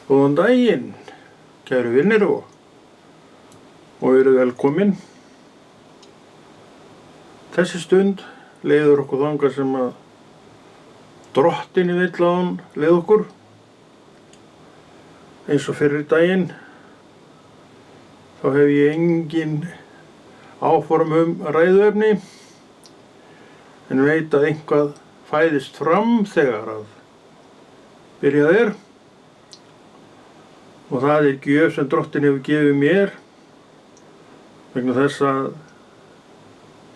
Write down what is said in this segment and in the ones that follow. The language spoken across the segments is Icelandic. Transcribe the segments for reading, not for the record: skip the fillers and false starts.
Góðan daginn, kæru vinnir og eru velkomin. Þessi stund leiður okkur þangað sem að Drottinn vill að hann leið okkur. Eins og fyrir daginn, þá hef ég engin áform ræðuefni, en veit að eitthvað fæðist fram þegar að byrjað er. Og það er gjöf sem Drottinn hefur gefið mér, vegna þess að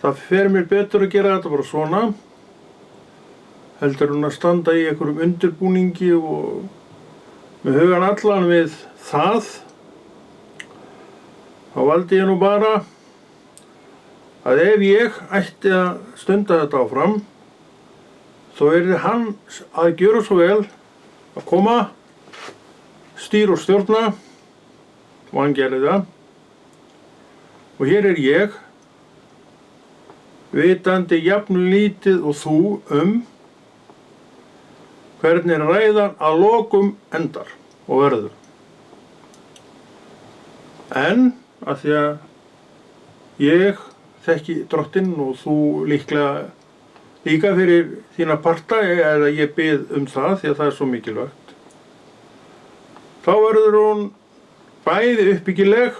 það fer mér betur að gera þetta bara svona, heldur hún að standa í einhverjum undirbúningi og með hugan allan við það. Þá valdi ég nú bara að ef ég ætti að stunda þetta áfram, þá yrði hann að gjöra svo vel að koma, stýra og stjórna, og hann gerði það. Og hér er ég, vitandi jafn lítið og þú hvernig ræðan að lokum endar og verður. En að því að ég þekki Drottinn og þú líklega líka fyrir þína parta, eða ég bið það því að það er svo mikilvægt, þá verður hún bæði uppbyggileg,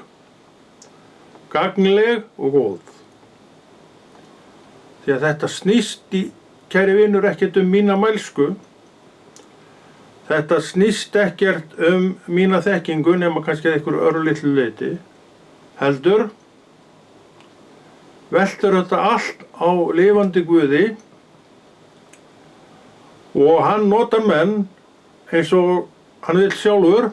gagnleg og góð. Því að þetta snýst kæri vinur, ekkert mína mælsku. Þetta snýst ekkert mína þekkingu, nema kannski að einhverju örlitlu leyti. Heldur veltur þetta allt á lifandi Guði, og hann notar menn eins og hann vill sjálfur,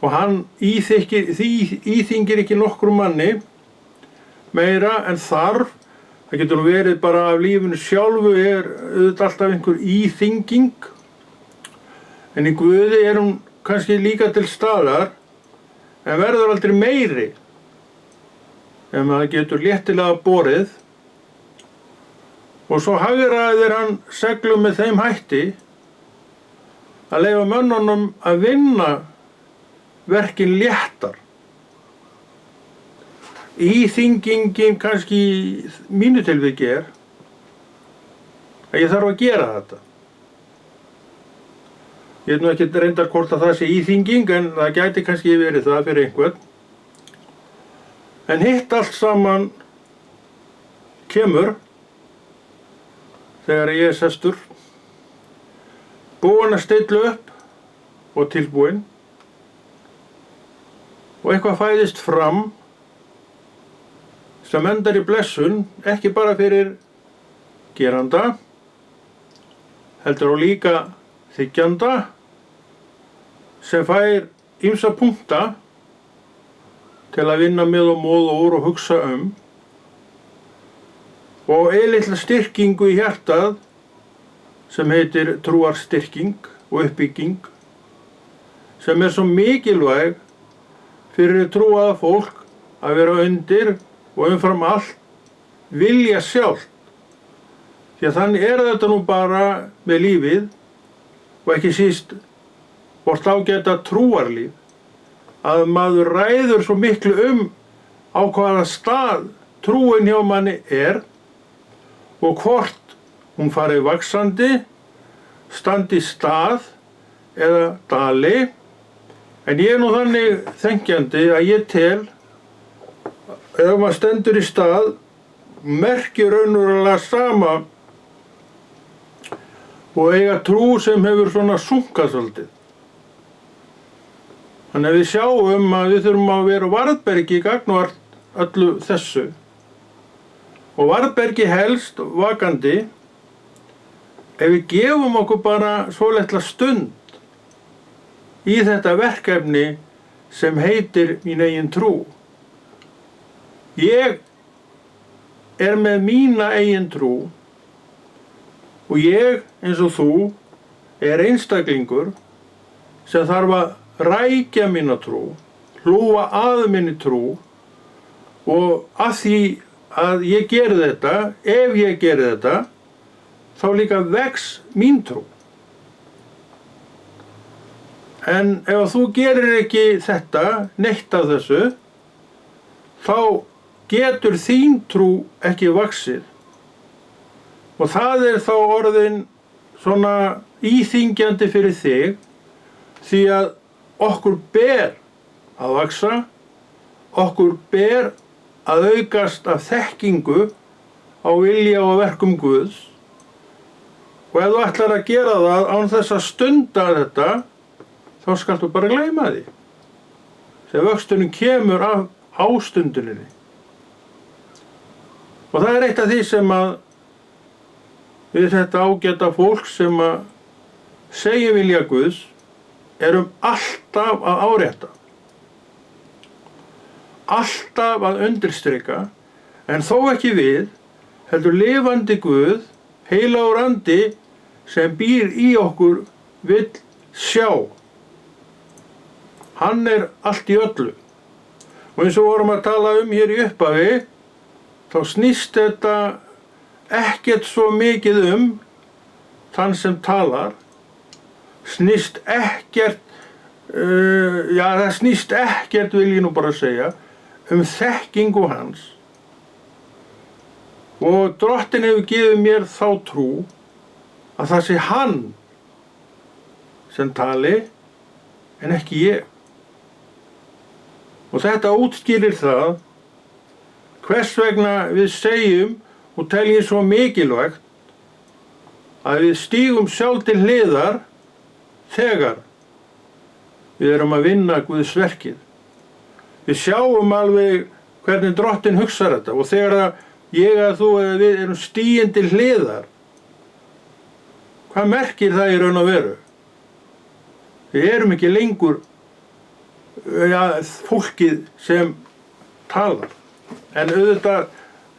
og hann íþyngir ekki nokkrum manni meira en þarf. Það getur nú verið bara af lífinu sjálfu auðvitað alltaf einhver íþynging, en í Guði hún kannski líka til staðar, en verður aldrei meiri, ef maður getur léttilega borið. Og svo hagræðir hann seglum með þeim hætti að leyfa mönnunum að vinna verkin léttar. Íþyngingin kannski í mínu tilviki að ég þarf að gera þetta. Ég veit nú ekki reyndar hvort að það sé íþynging, en það gæti kannski verið það fyrir einhvern. En hitt allt saman kemur þegar ég er sestur, búinn að stilla upp og tilbúinn, og eitthvað fæðist fram sem endar í blessun, ekki bara fyrir geranda, heldur og líka þiggjanda, sem fær ýmsa punkta til að vinna með og móða úr og hugsa og eilitla styrkingu í hjartað sem heitir trúarstyrking og uppbygging, sem er svo mikilvæg fyrir trúaða fólk að vera undir og umfram allt vilja sjálft. Því að þannig er þetta nú bara með lífið, og ekki síst vort ágæta trúarlíf, að maður ræður svo miklu á hvaða stað trúin hjá manni er, og hvort hún fari vaxandi, standi í stað eða dali. En ég er nú þannig þenkjandi að ég tel, ef maður stendur í stað, merkir raunverulega sama og eiga trú sem hefur svona sunkað svolítið. Þannig að við sjáum að við þurfum að vera á varðbergi gagnvart öllu þessu. Og varðbergi helst vakandi ef við gefum okkur bara svolitla stund í þetta verkefni sem heitir mín eigin trú. Ég er með mína eigin trú, og ég, eins og þú, er einstaklingur sem þarf að rækja mína trú, hlúa að minni trú, og að því að ég geri þetta, ef ég geri þetta, þá líka vex mín trú. En ef þú gerir ekki þetta, neitt af þessu, þá getur þín trú ekki vaxið. Og það þá orðin svona íþyngjandi fyrir þig, því að okkur ber að vaxa, okkur ber að aukast af þekkingu á vilja og verkum Guðs. Og ef þú ætlar að gera það án þess að stunda þetta, þá skaltu bara gleyma því. Þegar vöxturinn kemur af ástunduninni. Og það eitt af því sem að við þetta ágæta fólk sem að segja vilja Guðs erum alltaf að árétta. Alltaf að undirstrika, en þó ekki við, heldur lifandi Guð, heilagur andi sem býr í okkur vill sjá. Hann allt í öllu. Og eins og vorum að tala hér í upphafi, þá snýst þetta ekkert svo mikið þann sem talar, snýst ekkert, það snýst ekkert, vil ég nú bara segja, þekkingu hans. Og Drottinn hefur gefið mér þá trú að það sé hann sem tali, en ekki ég. Og þetta útskýrir það hvers vegna við segjum og teljum svo mikilvægt að við stígum sjálf til hliðar þegar við erum að vinna Guðs verkið. Við sjáum alveg hvernig Drottinn hugsar þetta, og þegar ég að þú eða við erum stígin til hliðar, hvað merkir það í raun og veru? Við erum ekki lengur fólkið sem talar. En auðvitað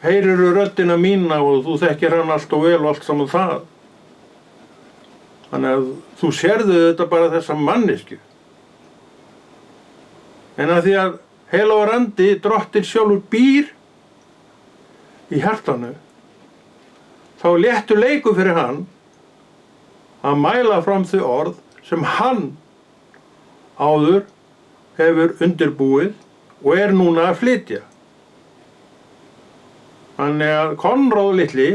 heyrirðu röddina mína og þú þekkir hann allt og vel og allt saman það. Þannig að þú sérðu þetta bara þessa manneskju. En að því að heilagur andi, Drottinn sjálfur býr í hjartanu, þá léttur leikur fyrir hann að mæla fram þau orð sem hann áður hefur undirbúið og núna að flytja. Þannig að Konráð litli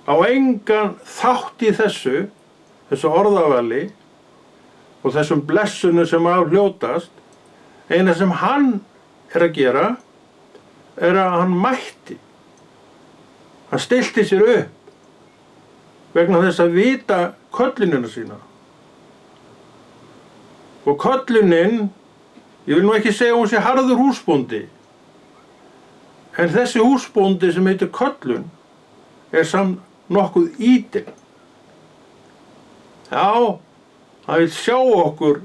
á engan þátt í þessu orðavali og þessum blessunum sem af hljótast. Eina sem hann að gera að hann mætti. Hann stillti sér upp vegna þess að vita köllunina sína. Og köllunin, ég vil nú ekki segja hún sé harður húsbóndi, en þessi húsbóndi sem heitir köllun samt nokkuð ítil. Já, hann vil sjá okkur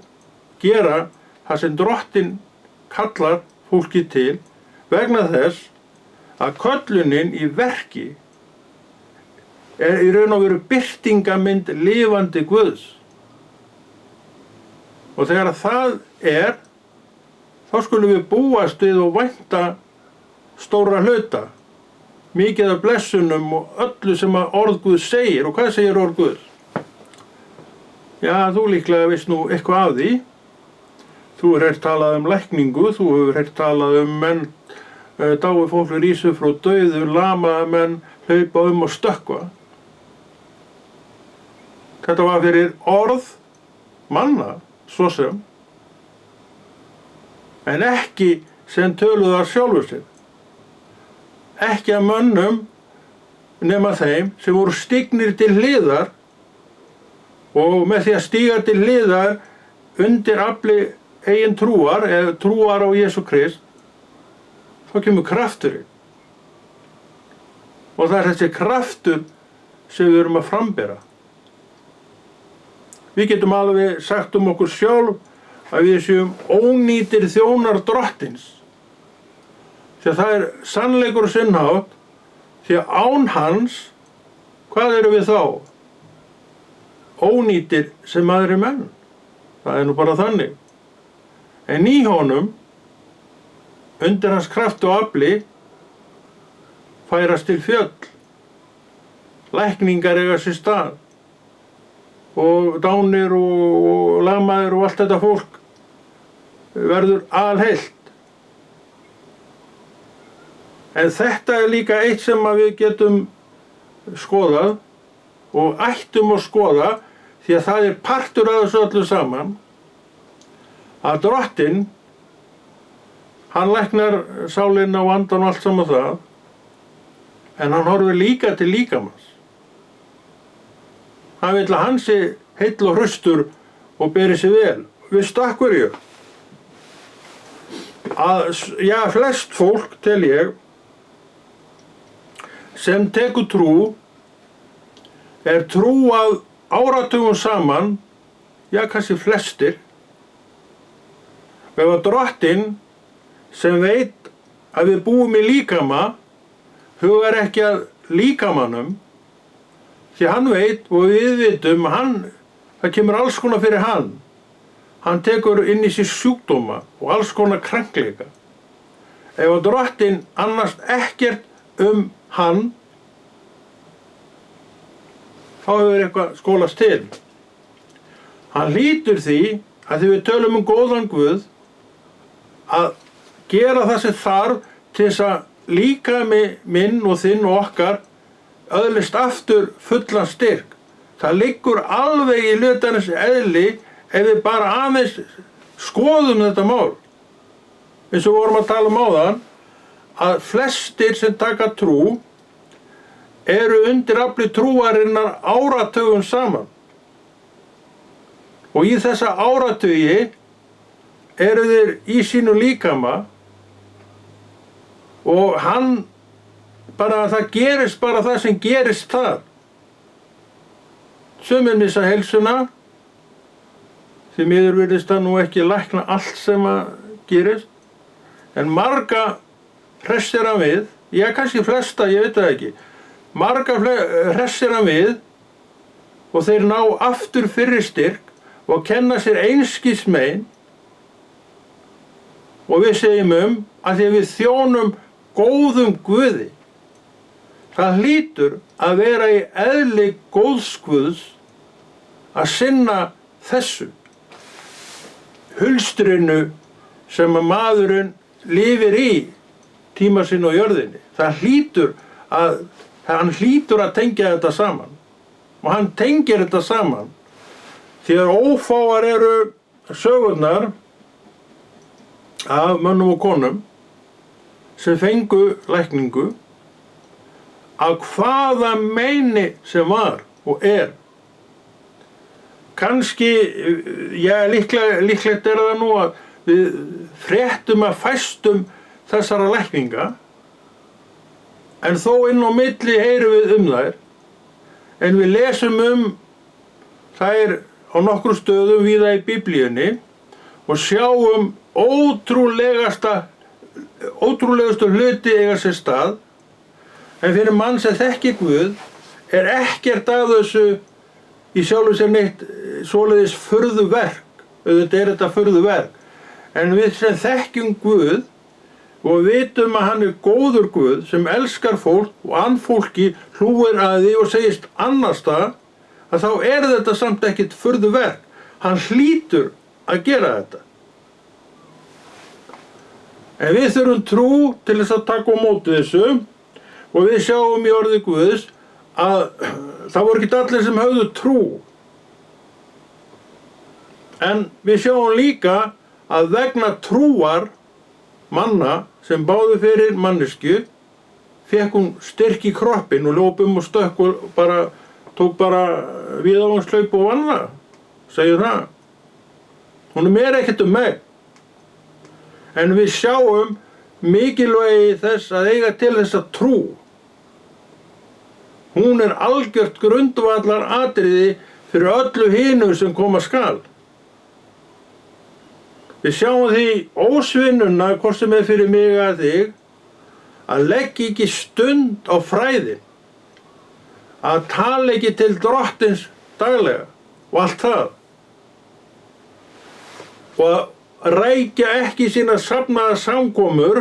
gera það sem Drottinn kallar fólkið til, vegna þess að köllunin í verki í raun og veru birtingamynd lifandi Guðs. Og þegar það þá skulum við búast við og vænta stóra hluta, mikið af blessunum og öllu sem að orð Guðs segir. Og hvað segir orð Guðs? Já, þú líklega veist nú eitthvað af því. Þú hefur heyrt talað lækningu, þú hefur heyrt talað menn dái fólk rísu frá dauðu, lamaða menn hlaupa og stökkva. Þetta var fyrir orð manna, svo sem, en ekki sem töluðar sjálfur sér. Ekki að mönnum nema þeim sem voru stignir til hliðar, og með því að stíga til hliðar undir afli eigin trúar, eða trúar á Jesú Krist, þá kemur krafturinn. Og það þessi kraftur sem við erum að frambera. Við getum alveg sagt okkur sjálf að við séum ónýtir þjónar Drottins. Því að það sannleikur og sinnhátt, því að án hans, hvað erum við þá? Ónýtir sem aðrir menn. Það nú bara þannig. En í honum, undir hans kraft og afli, færast til fjöll. Lækningar eiga sér stað. og dánir og lamaðir og allt þetta fólk verður alheilt. En þetta er líka eitt sem að við getum skoðað og ættum að skoða, því að það er partur af þessu öllu saman, að Drottinn, hann læknar sálina og andan og allt saman það, en hann horfir líka til líkamans. Hann vill að hann sé heill og hraustur og beri sig vel. Veistu af hverju? Já, flest fólk, tel ég, sem tekur trú, er trúað áratugum saman, já, kannski flestir, ef að Drottinn, sem veit að við búum í líkama, hugar ekki að líkamanum, því hann veit og við vitum, það kemur alls konar fyrir hann. Hann tekur inn í sér sjúkdóma og alls konar krankleika. Ef að Drottinn annast ekkert hann, þá hefur eitthvað skólast til. Hann hlýtur því að því við tölum góðan Guð, að gera það sem þarf til þess að líkami minn og þinn og okkar öðlist aftur fullan styrk. Það liggur alveg í hlutarins eðli ef við bara aðeins skoðum þetta mál. Eins og vorum að tala áðan, að flestir sem taka trú eru undir afli trúarinnar áratugum saman. Og í þessa áratugi eru þeir í sínu líkama og það gerist bara það sem gerist þar. Sumir missa heilsuna, því miður virðist það nú ekki lækna allt sem að gerist, en marga hressir hann við, já kannski flesta, ég veit það ekki, marga hressir hann við og þeir ná aftur fyrri styrk og kenna sér einskis mein, og við segjum að því við þjónum góðum Guði. Það hlýtur að vera í eðli góðs Guðs að sinna þessu hulstrinu sem að maðurinn lifir í tíma sinn á jörðinni. Hann hlýtur að tengja þetta saman, og hann tengir þetta saman því að ófáar eru sögurnar af mönnum og konum sem fengu lækningu af hvaða meini sem var og er. Kannski, já, líklegt er það nú að við fréttum að fæstum þessara lækninga, en þó inn á milli heyrum við þær, en við lesum þær á nokkrum stöðum víða í Biblíunni og sjáum ótrúlegustu hluti eiga sér stað, en fyrir mann sem þekkir Guð er ekkert af þessu í sjálfu sér neitt svoleiðis furðuverk. Auðvitað er þetta furðuverk, en við sem þekkjum Guð og vitum að hann er góður Guð sem elskar fólk og fólki hlúir að því og segist annars það, að þá er þetta samt ekkert furðuverk. Hann hlýtur að gera þetta. En við þurfum trú til þess að taka á móti þessu, og við sjáum í orði Guðs að það voru ekki allir sem höfðu trú. En við sjáum líka að vegna trúar manna sem báðu fyrir manneskju, fekk hún styrk í kroppinn og ljóp og stökk og tók bara víðavangshlaup og vann það, segir það. Hún meira ekkert meg. En við sjáum mikilvægi þess að eiga til þessa trú. Hún er algjört grundvallar atriði fyrir öllu hinu sem koma skal. Við sjáum því ósvinnuna, hvort sem er fyrir mig að þig, að leggja ekki stund á fræðin, að tala ekki til Drottins daglega og allt það, og að rækja ekki sína safnaða samkomur,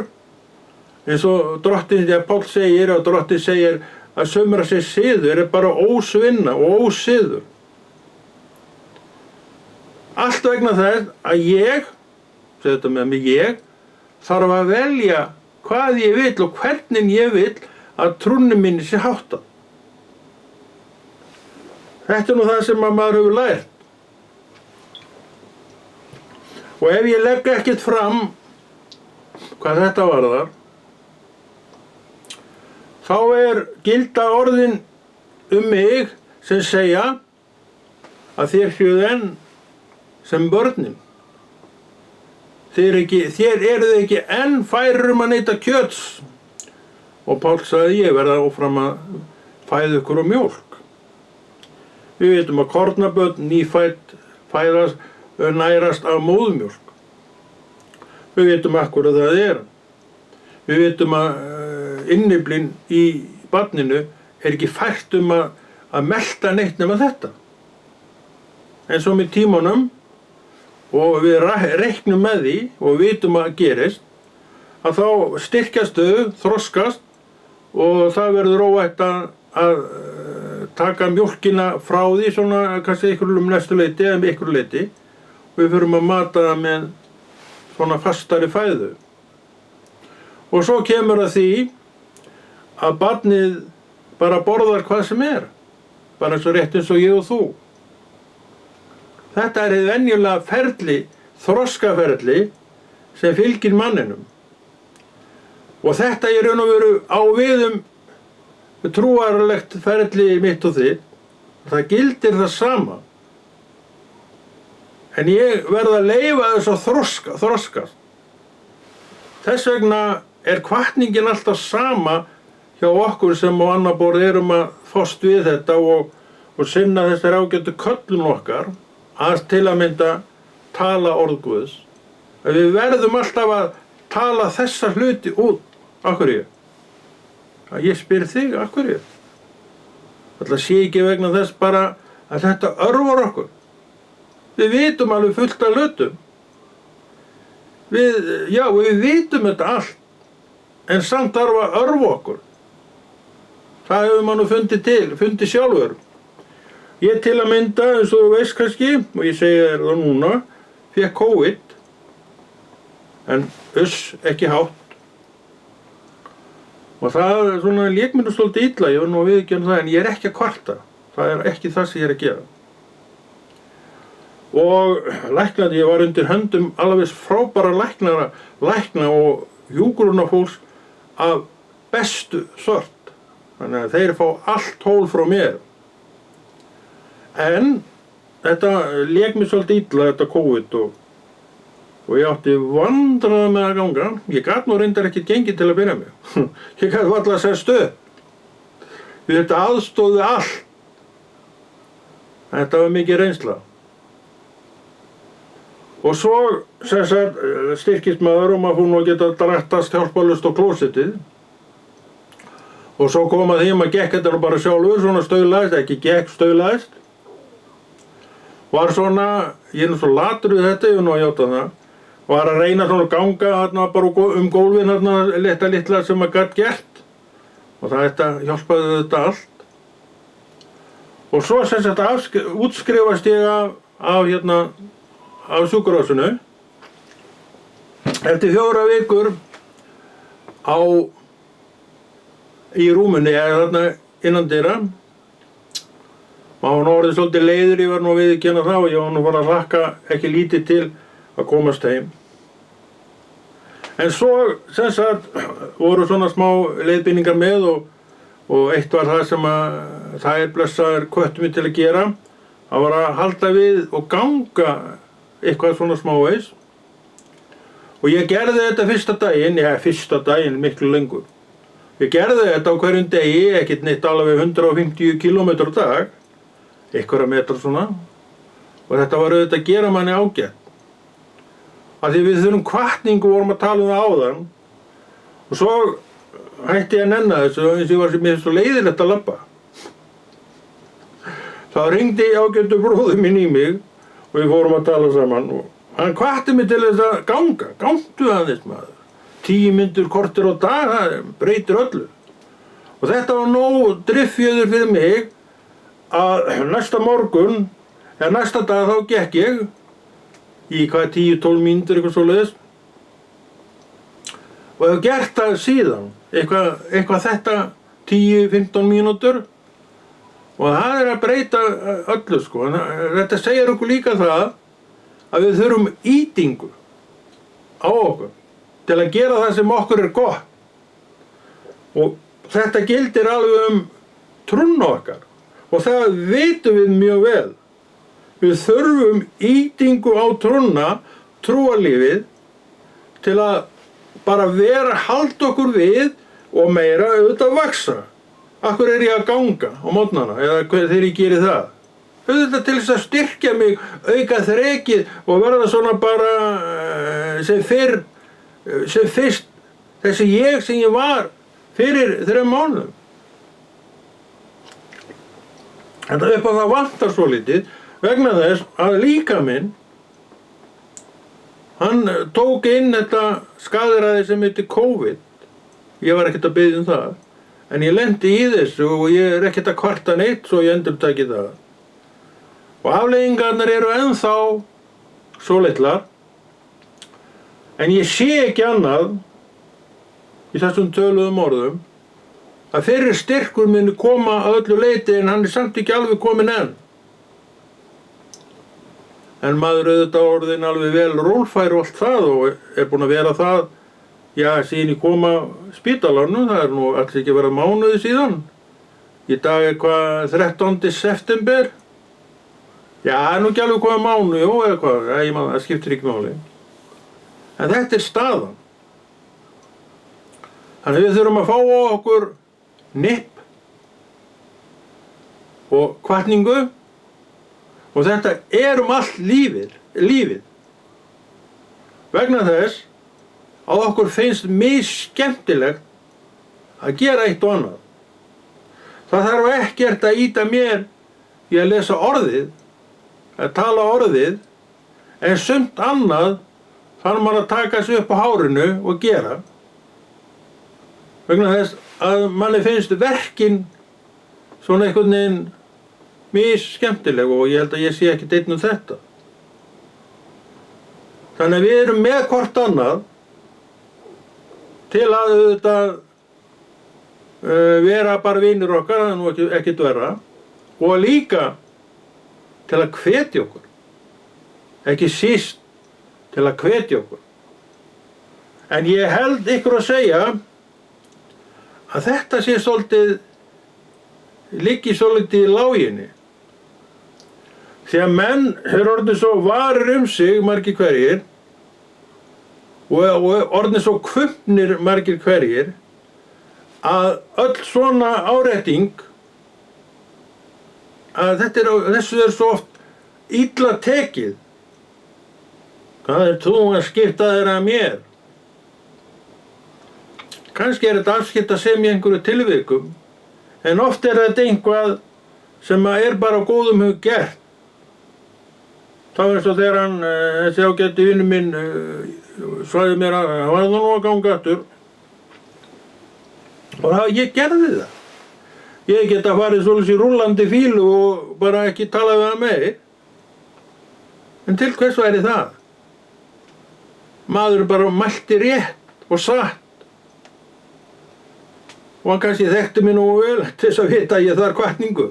eins og Drottinn, Páll segir, og Drottinn segir að sumra sér siður er bara ósvinna og ósiður. Allt vegna þess að ég, segðu þetta með mig, ég þarf að velja hvað ég vil og hvernig ég vil að trúnni minni sé háttað. Þetta nú það sem maður hefur lært. Og ef ég legg ekkert fram hvað þetta varðar, þá gilda orðin mig sem segja að þér séuð enn sem börnin. Þér eruð ekki enn færir að neyta kjöts. Og Páll sagði ég verða áfram að fæða ykkur og mjólk. Við vitum að kornabörn nýfædd nærast af móðurmjólk. Við vitum akkur að það Við vitum að innyflin í barninu ekki fært að melta neitt nema þetta. En svo með tímanum og við reiknum með því og vitum að gerist, að þá styrkjast þau, þroskast og það verður óvægt að taka mjólkina frá því svona kannski einhverjum næstu leyti eða einhverju leyti og við förum að mata það með svona fastari fæðu. Og svo kemur að því að barnið bara borðar hvað sem bara eins og rétt eins og ég og þú. Þetta hið venjulega ferli, þroskaferli sem fylgir manninum. Og þetta í raun og veru á við trúarlegt ferli mitt og þitt. Það gildir það sama. En ég verð að leyfa þess að þroskast. Þess vegna hvatningin alltaf sama hjá okkur sem á annað borð erum að fást við þetta og sinna þessar ágætu köllun okkar að til að mynda tala orð Guðs. Við verðum alltaf að tala þessa hluti út. Af hverju? Ég spyr þig, af hverju? Það sé ekki vegna þess bara að þetta örvar okkur. Við vitum alveg fullt af hlutum. Við vitum þetta allt. En samt þarf að örva okkur. Það hefur maður nú fundið sjálfur. Ég til að mynda, eins og þú veist kannski, og ég segi þér það núna, fékk COVID, en ekki hátt. Og það svona lék mér nú svolítið illa, ég var nú að viðurkenna það, en ég ekki að kvarta. Það ekki það sem ég að gera. Og læknandi, ég var undir höndum alveg frábæra lækna og hjúkrunarfólks af bestu sort. Þannig að þeir fá allt hól frá mér. En þetta lék mér svolítið illa, þetta COVID, og ég átti vandræða með að ganga. Ég gat nú reyndar ekki gengið til að byrja með. Ég gat varla að sest upp. Þetta aðstóði allt. Þetta var mikið reynsla. Og svo styrkist maður og maður fór nú að geta drattast hjálparlaust á klósettið. Og svo kom að því maður gekk þetta nú bara sjálfur, svona staulaðist, ekki gekk, staulaðist. Var svona, ég nú svo latur við þetta, ég nú að játa það. Var að reyna svona að ganga þarna bara gólfin þarna litla sem maður gat gert. Og þetta hjálpaði þetta allt. Og svo útskrifast ég af sjúkrahúsinu. Eftir 4 vikur í rúmunni, þarna innandyra. Maður var orðið svolítið leiður, ég var nú að viðurkenna það og ég var nú bara að hlakka ekki lítið til að komast heim. En svo voru svona smá leiðbeiningar með og eitt var það sem að þær blessaðar hvöttu mig til að gera. Það var að halda við og ganga eitthvað svona smávegis. Og ég gerði þetta fyrsta daginn miklu lengur. Ég gerði þetta á hverjum degi, ekkert neitt alveg 150 km á dag, einhverja metra svona. Og þetta var auðvitað að gera manni ágætt. Af því við þurfum hvatningu, vorum að tala um það áðan. Og svo hætti ég að nenna þessu, eins og ég var mér svo leiðilegt að labba. Þá hringdi ágættur bróðir minn í mig og við fórum að tala saman. Og hann hvatti mig til þess að ganga, gangtu aðeins maður. 10 mínútur korter á dag, það breytir öllu. Og þetta var nóg driffjöður fyrir mig að næsta morgun, eða næsta dag þá gekk ég í hvað 10-12 mínútur eitthvað svoleiðis og hef gert það síðan eitthvað þetta 10-15 mínútur og það að breyta öllu sko. Þetta segir okkur líka það að við þurfum ýtingu á okkur til að gera það sem okkur gott og þetta gildir alveg trúna okkar og það vitum við mjög vel. Við þurfum ýtingu á trúna, trúarlífið til að bara halda okkur við og meira auðvitað vaksa. Akkur ég að ganga á morgnana eða þegar ég geri það? Auðvitað til þess að styrkja mig, auka þrekið og verða svona bara sem fyrst þessi ég sem ég var fyrir 3 mánuðum. Þetta upp á það vantar svo lítið vegna þess að líkaminn hann tók inn þetta skaðræði sem heitir COVID. Ég var ekkert að biðja um það. En ég lenti í þessu og ég ekkert að kvarta neitt svo ég endurtaki það. Og afleiðingarnar eru ennþá svo litlar. En ég sé ekki annað í þessum töluðum orðum að þeirri styrkur muni koma að öllu leyti en hann samt ekki alveg kominn enn. En maður auðvitað orðinn alveg vel rólfær og allt það og búinn að vera það, já, síðan ég kom á spítalanum, það nú alls ekki verið mánuði síðan. Í dag hvað 13. september. Já, nú ekki alveg komið mánuði, jú, eða hvað, það skiptir ekki máli. En þetta staðan. Þannig við þurfum að fá á okkur nipp og hvatningu og þetta allt lífið. Vegna þess að okkur finnst misskemmtilegt að gera eitt og annað. Það þarf ekkert að ýta mér í að lesa orðið, að tala orðið, en sumt annað þarf maður að taka sig upp á hárinu og gera. Vegna þess að manni finnst verkin svona einhvern veginn misskemmtileg og ég held að ég sé ekki einn um þetta. Þannig að við erum með hvort annað til að auðvitað vera bara vinir okkar, það er nú ekkert verra, og líka til að hvetja okkur. Ekki síst til að hvetja okkur. En ég held ykkur að segja að þetta sé liggi svolítið í láginni. Því að menn eru orðnir svo varir sig margir hverjir og orðnir svo kvumpnir margir hverjir að öll svona árétting að þessu svo oft illa tekið. Hvað þú að skipta þér að mér? Kannski þetta afskipta sem í einhverju tilvikum, en oft þetta einhvað sem bara á góðum hug gert. Það var eins og þegar þessi ágæti vinur minn sagði mér að hann var nú að ganga aftur. Og ég gerði það. Ég geta farið svolítið í rúllandi fílu og bara ekki talað við hann meir. En til hvers væri það? Maður bara mælti rétt og satt. Og hann kannski þekkti mig nú vel til þess að vita að ég þarf hvatningu.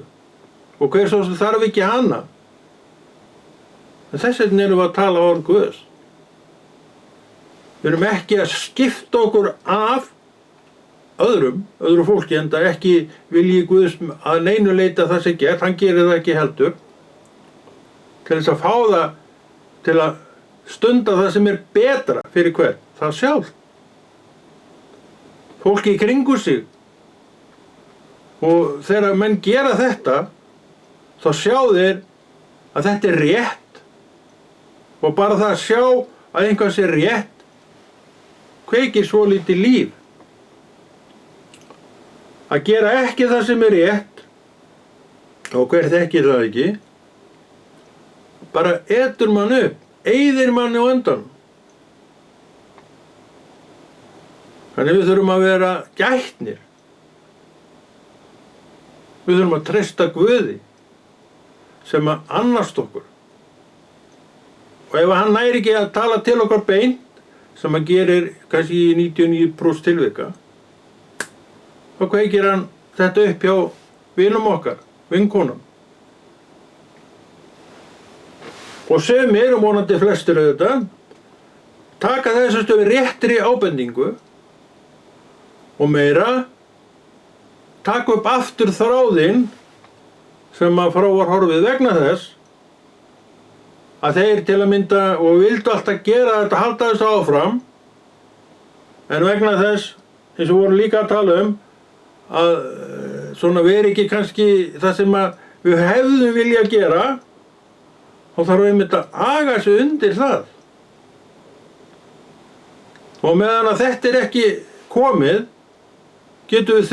Og hver svo sem þarf ekki hana. En þess vegna erum við að tala orð Guðs. Við erum ekki að skipta okkur af öðru fólki, enda ekki vilji Guðs að neinu leyti að það sé gert, hann gerir það ekki heldur. Til þess að fá það til að stunda það sem betra fyrir hvern, það sjálf. Fólki í kringu sig. Og þegar menn gera þetta, þá sjá þeir að þetta rétt. Og bara það að sjá að einhvað sé rétt kveikir svolítið líf. Að gera ekki það sem rétt, og hver þekkir það ekki, bara etur mann upp, eyðir manni á endan. Þannig við þurfum að vera gætnir. Við þurfum að treysta Guði sem að annast okkur. Og ef hann næri ekki að tala til okkar beint, sem hann gerir kannski í 99% tilvika, þá kveikir hann þetta upp hjá vinum okkar, vinkonum. Og sumir, og vonandi flestir auðvitað, taka þessu stöfi réttri ábendingu og meira, taka upp aftur þráðinn sem að frá var horfið vegna þess að þeir til að mynda og vildu alltaf gera þetta, halda þessu áfram, en vegna þess, eins og vorum líka að tala að svona veri ekki kannski það sem að við hefðum vilja gera, þá þarf einmitt að aga sig undir það. Og meðan að þetta ekki komið, gætu við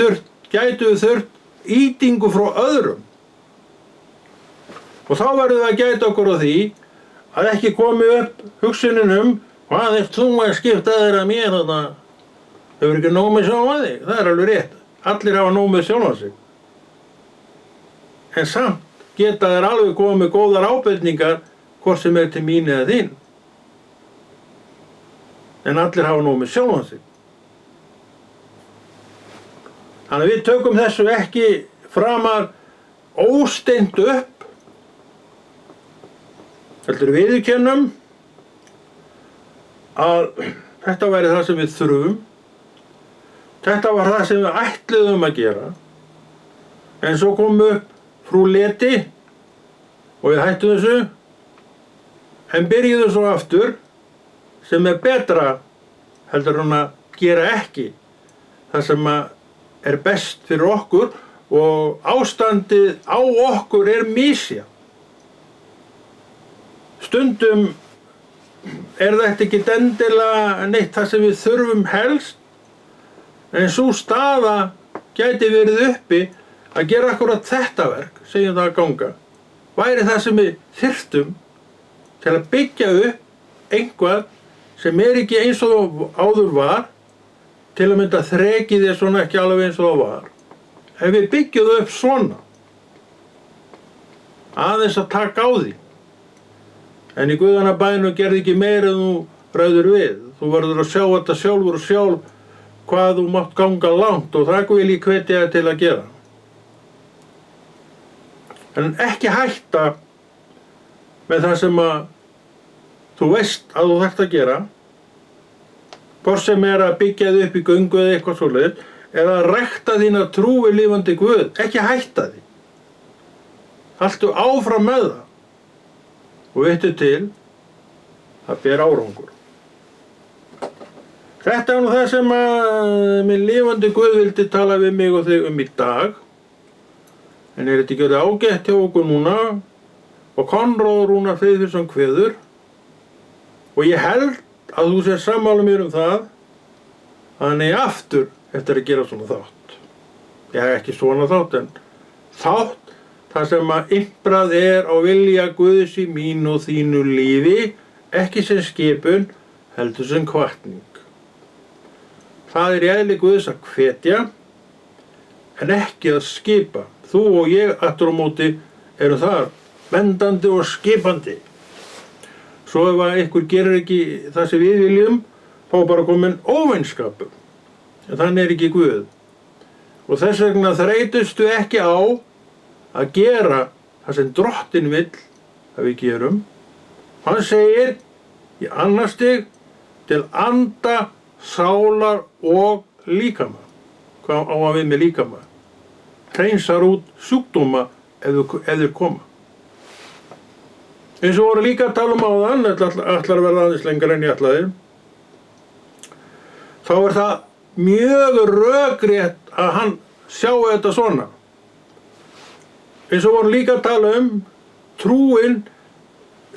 þurft ýtingu frá öðrum. Og þá verðum við að gæta okkur á því að ekki komi upp hugsunin hvað ert þú að skipta þér að mér þarna? Hefur ekki nóg með sjálfan þig? Það alveg rétt. Allir hafa nóg með sjálfan sig. En samt geta þær alveg komið góðar ábendingar hvort sem til mín eða þín. En allir hafa nóg með sjálfan sig. Þannig að við tökum þessu ekki framar ósteint upp, heldur viðurkennum að þetta væri það sem við þurfum, þetta var það sem við ætluðum að gera, en svo kom upp frú Leti og við hættum þessu, en byrjuðu svo aftur sem betra heldur hún að gera ekki það sem er best fyrir okkur og ástandið á okkur misjafnt. Stundum þetta ekki endilega neitt það sem við þurfum helst, en sú staða gæti verið uppi að gera akkurat þetta verk, segjum það að ganga, væri það sem við þyrftum til að byggja upp einhvað sem ekki eins og áður var, til að mynda þrekið svona ekki alveg eins og það var. Ef við byggjum upp svona, aðeins að taka á því, en í Guðanna bænu gerði ekki meira en þú ræður við. Þú verður að sjá þetta sjálfur og sjálf hvað þú mátt ganga langt og það vil ég hvetja þig til að gera. En ekki hætta með það sem að þú veist að þú þarft að gera, hvort sem að byggja þig upp í göngu eða eitthvað svoleiðis, eða að rækta þína trú við lifandi Guð, ekki hætta því. Haltu áfram með það. Og vittu til að bera árangur. Þetta nú það sem að minn lifandi Guð vildi tala við mig og þig í dag. En þetta ekki verið ágætt hjá okkur núna og Konráð Rúnar Friðfinnsson kveður. Og ég held að þú sér sammála mér það að hann aftur eftir að gera svona þátt. Ég hef ekki svona þátt en þátt það sem að imprað á vilja Guðs í mínu og þínu lífi, ekki sem skipun, heldur sem hvatning. Það í eðli Guðs að hvetja, en ekki að skipa. Þú og ég aftur á móti eru þar, bendandi og skipandi. Svo ef að ykkur gerir ekki það sem við viljum, þá bara komin óvinskapur. En þannig ekki Guð. Og þess vegna þreytustu ekki á að gera það sem Drottinn vill að við gerum. Hann segir í annað stig til anda, sálar og líkama. Hvað á að við með líkama? Hreinsar út sjúkdóma ef þeir koma. Eins og voru líka að tala áðan, ætlar að verða aðeins lengra en ég ætlaði, þá það mjög rökrétt að hann sjái þetta svona. Eins og voru líka að tala trúin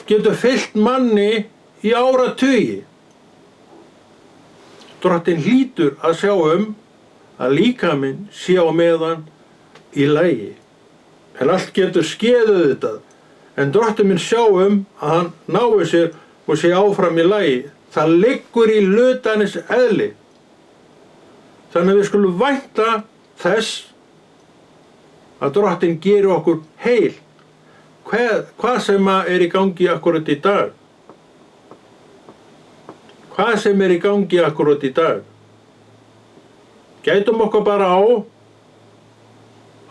getur fylgt manni í áratugi. Drottinn hlýtur að sjá að líkaminn sé á meðan í lagi. En allt getur skeð auðvitað, en Drottinn mun sjá að hann nái sér og sé áfram í lagi. Það liggur í hlutarins eðli. Þannig að við skulum vænta þess að Drottinn geri okkur heil, hvað sem í gangi akkurat í dag. hvað sem í gangi akkurat í dag. Gætum okkur bara á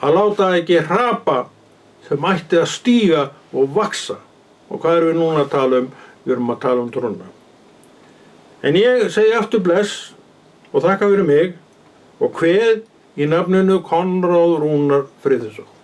að láta ekki hrapa sem ætti að stíga og vaxa. Og hvað erum við núna að tala um? Við erum að tala um trúna. En ég segi aftur bless og þakka fyrir mig og kveð í nafninu Konráð Rúnar Friðriksson.